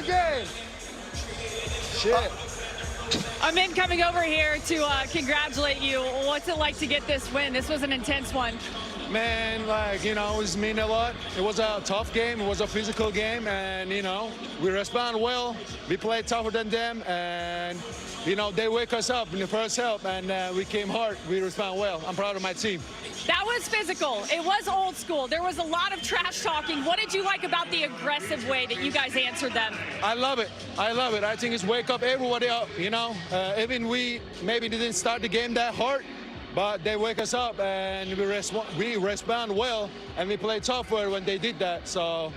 game. Shit. Amin coming over here to congratulate you. What's it like to get this win? This was an intense one. Man, like, you know, it's mean a lot. It was a tough game. It was a physical game. And, you know, we respond well. We played tougher than them. And, you know, they wake us up in the first half. And we came hard. We respond well. I'm proud of my team. That was physical. It was old school. There was a lot of trash talking. What did you like about the aggressive way that you guys answered them? I love it. I love it. I think it's wake up everybody up, you know. Even we maybe didn't start the game that hard, but they wake us up and we respond well, and we play tougher when they did that. So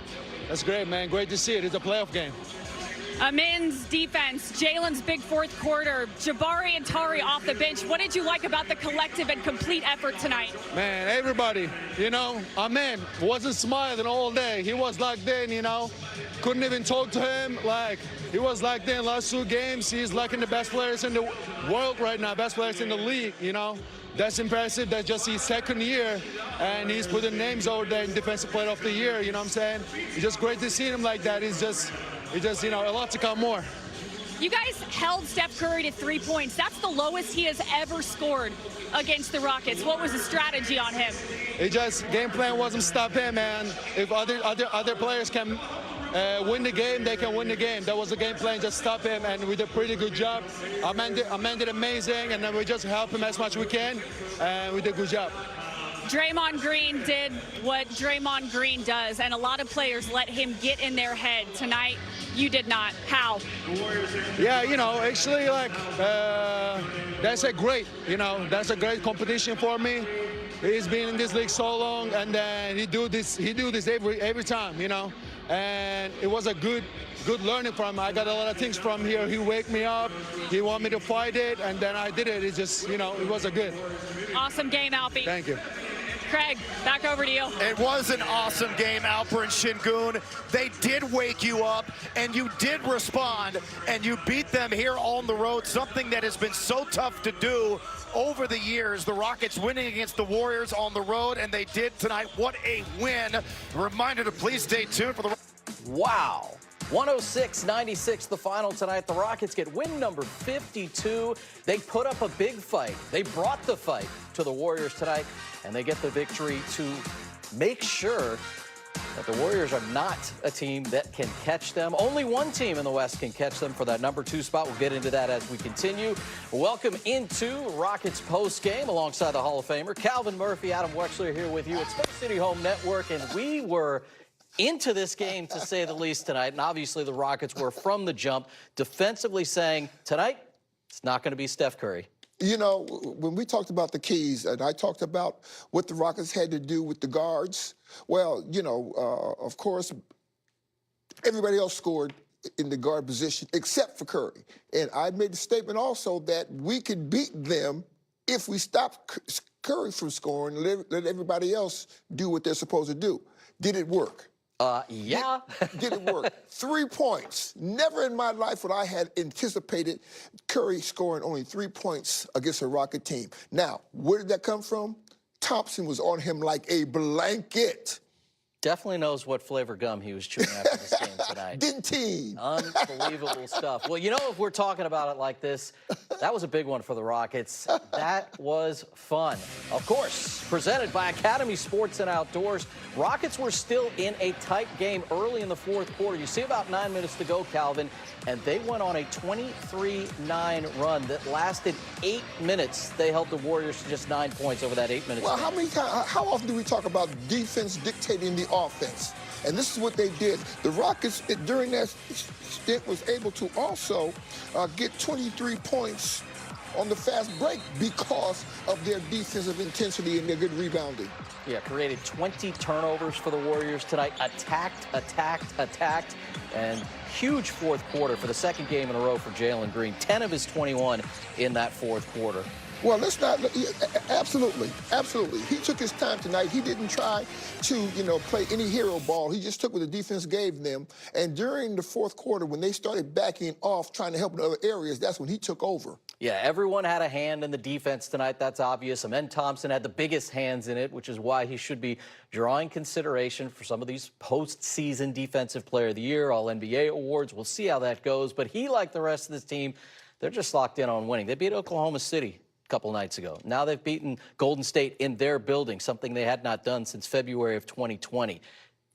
that's great, man. Great to see it. It's a playoff game. Amin's defense, Jalen's big fourth quarter, Jabari and Tari off the bench. What did you like about the collective and complete effort tonight? Man, everybody, you know, Amin wasn't smiling all day. He was like then, you know, couldn't even talk to him. Like, he was like then last 2 games. He's like in the best players in the world right now, best players in the league, you know. That's impressive. That's just his second year, and he's putting names over there in Defensive Player of the Year, you know what I'm saying? It's just great to see him like that. It's just, you know, a lot to come more. You guys held Steph Curry to 3 points. That's the lowest he has ever scored against the Rockets. What was the strategy on him? It just, game plan wasn't stop him, man. If other players can win the game, they can win the game. That was the game plan, just stop him, and we did a pretty good job. Amin did amazing, and then we just help him as much as we can, and we did a good job. Draymond Green did what Draymond Green does, and a lot of players let him get in their head. Tonight, you did not. How? Yeah, you know, actually, like, that's a great competition for me. He's been in this league so long, and then he do this every time, you know. And it was a good learning from him. I got a lot of things from here. He wake me up. He want me to fight it, and then I did it. It just, you know, it was a good. Awesome game, Alfie. Thank you. Craig, back over to you. It was an awesome game, Alper and Şengün. They did wake you up, and you did respond, and you beat them here on the road, something that has been so tough to do over the years. The Rockets winning against the Warriors on the road, and they did tonight. What a win. A reminder to please stay tuned for the... Wow. 106-96 the final tonight. The Rockets get win number 52. They put up a big fight. They brought the fight to the Warriors tonight, and they get the victory to make sure that the Warriors are not a team that can catch them. Only one team in the West can catch them for that number 2 spot. We'll get into that as we continue. Welcome into Rockets post game alongside the Hall of Famer Calvin Murphy. Adam Wexler here with you at Space City Home Network, and we were into this game, to say the least, tonight. And obviously the Rockets were from the jump defensively saying, tonight, it's not going to be Steph Curry. You know, when we talked about the keys, and I talked about what the Rockets had to do with the guards, well, you know, of course, everybody else scored in the guard position except for Curry. And I made the statement also that we could beat them if we stop Curry from scoring and let everybody else do what they're supposed to do. Did it work? Yeah. Did it work? 3 points. Never in my life would I had anticipated Curry scoring only 3 points against a Rocket team. Now, where did that come from? Thompson was on him like a blanket. Definitely knows what flavor gum he was chewing after this game tonight. Didn't he? Unbelievable stuff. Well, you know, if we're talking about it like this, that was a big one for the Rockets. That was fun. Of course, presented by Academy Sports and Outdoors. Rockets were still in a tight game early in the fourth quarter. You see about 9 minutes to go, Calvin, and they went on a 23-9 run that lasted 8 minutes. They held the Warriors to just 9 points over that 8 minutes. Well, how often do we talk about defense dictating the offense? And this is what they did. The Rockets, during that stint, was able to also get 23 points on the fast break because of their defensive intensity and their good rebounding. Yeah, created 20 turnovers for the Warriors tonight. Attacked, and huge fourth quarter for the second game in a row for Jalen Green. 10 of his 21 in that fourth quarter. Well, let's not, absolutely. He took his time tonight. He didn't try to, you know, play any hero ball. He just took what the defense gave them. And during the fourth quarter, when they started backing off, trying to help in other areas, that's when he took over. Yeah, everyone had a hand in the defense tonight. That's obvious. Amen Thompson had the biggest hands in it, which is why he should be drawing consideration for some of these postseason Defensive Player of the Year, All-NBA awards. We'll see how that goes. But he, like the rest of this team, they're just locked in on winning. They beat Oklahoma City a couple nights ago. Now they've beaten Golden State in their building, something they had not done since February of 2020.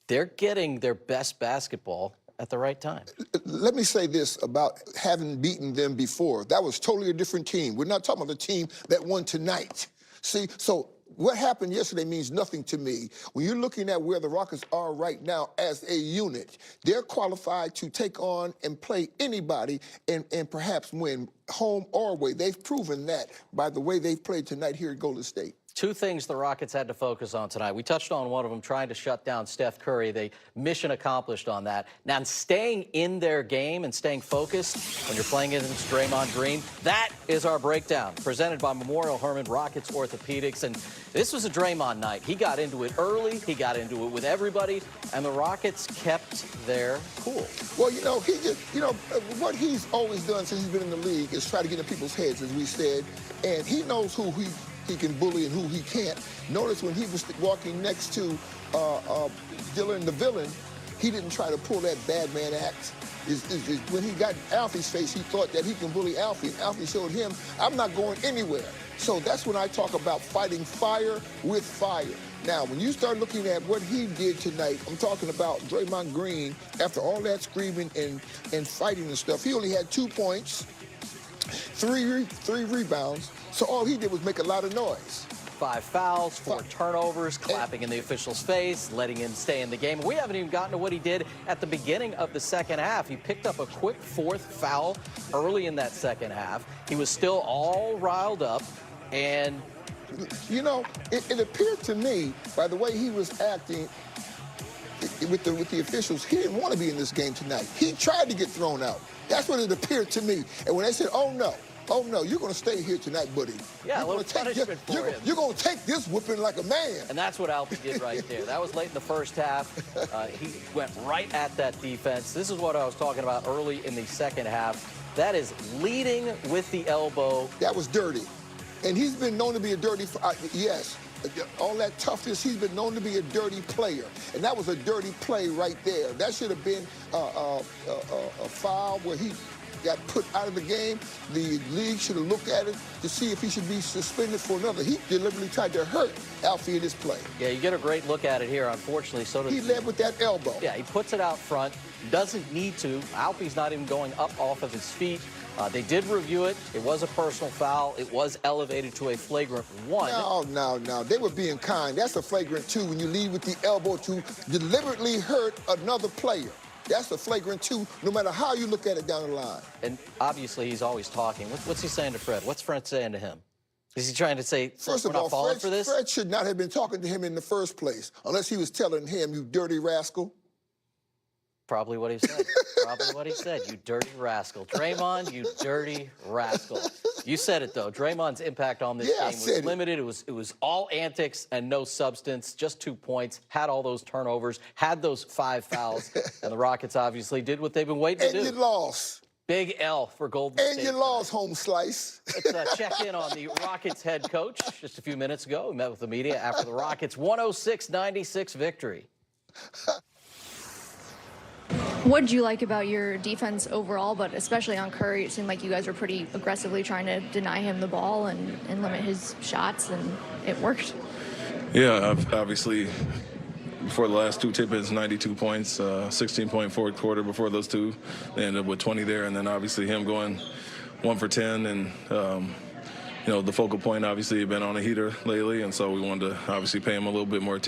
They're getting their best basketball at the right time. Let me say this about having beaten them before. That was totally a different team. We're not talking about the team that won tonight. See, so what happened yesterday means nothing to me. When you're looking at where the Rockets are right now as a unit, they're qualified to take on and play anybody and perhaps win, home or away. They've proven that by the way they've played tonight here at Golden State. Two things the Rockets had to focus on tonight. We touched on one of them, trying to shut down Steph Curry. They mission accomplished on that. Now, staying in their game and staying focused when you're playing against Draymond Green, that is our breakdown, presented by Memorial Hermann Rockets Orthopedics. And this was a Draymond night. He got into it early. He got into it with everybody, and the Rockets kept their cool. Well, you know, what he's always done since he's been in the league is try to get in people's heads, as we said, and he knows who he can bully and who he can't. Notice when he was walking next to Dillon the villain, he didn't try to pull that bad man act. When he got Alfie's face, he thought that he can bully Alfie, and Alfie showed him, I'm not going anywhere. So that's when I talk about fighting fire with fire. Now, when you start looking at what he did tonight, I'm talking about Draymond Green, after all that screaming and fighting and stuff, he only had 2 points, three rebounds, so all he did was make a lot of noise. 5 fouls, 4 turnovers, clapping in the official's face, letting him stay in the game. We haven't even gotten to what he did at the beginning of the second half. He picked up a quick 4th foul early in that second half. He was still all riled up, and you know, it appeared to me, by the way he was acting with the officials, he didn't want to be in this game tonight. He tried to get thrown out. That's what it appeared to me. And when they said, oh no, you're going to stay here tonight, buddy. Yeah, a little punishment for him. You're going to take this whooping like a man. And that's what Alfie did right there. That was late in the first half. He went right at that defense. This is what I was talking about early in the second half. That is leading with the elbow. That was dirty. And he's been known to be a dirty, yes, all that toughness, he's been known to be a dirty player. And that was a dirty play right there. That should have been a foul where he got put out of the game. The league should have looked at it to see if he should be suspended for another. He deliberately tried to hurt Alfie in this play. Yeah, you get a great look at it here. Unfortunately, so does he led with that elbow. Yeah, he puts it out front. Doesn't need to. Alfie's not even going up off of his feet. They did review it. It was a personal foul. It was elevated to a flagrant 1. No. They were being kind. That's a flagrant 2 when you lead with the elbow to deliberately hurt another player. That's a flagrant 2, no matter how you look at it down the line. And obviously, he's always talking. What's he saying to Fred? What's Fred saying to him? Is he trying to say, first we're of all, not falling for this? Fred should not have been talking to him in the first place, unless he was telling him, you dirty rascal. Probably what he said. Probably what he said. You dirty rascal. Draymond, you dirty rascal. You said it, though. Draymond's impact on this game was limited. It was all antics and no substance, just 2 points, had all those turnovers, had those 5 fouls, and the Rockets obviously did what they've been waiting to do. And you lost. Big L for Golden State. And you lost, home slice. Let's check in on the Rockets head coach. Just a few minutes ago, we met with the media after the Rockets' 106-96 victory. What did you like about your defense overall, but especially on Curry? It seemed like you guys were pretty aggressively trying to deny him the ball and limit his shots, and it worked. Yeah, obviously, before the last 2 tip-ins, 92 points, 16-point fourth quarter before those 2. They ended up with 20 there, and then obviously him going 1 for 10, and you know, the focal point obviously had been on a heater lately, and so we wanted to obviously pay him a little bit more attention.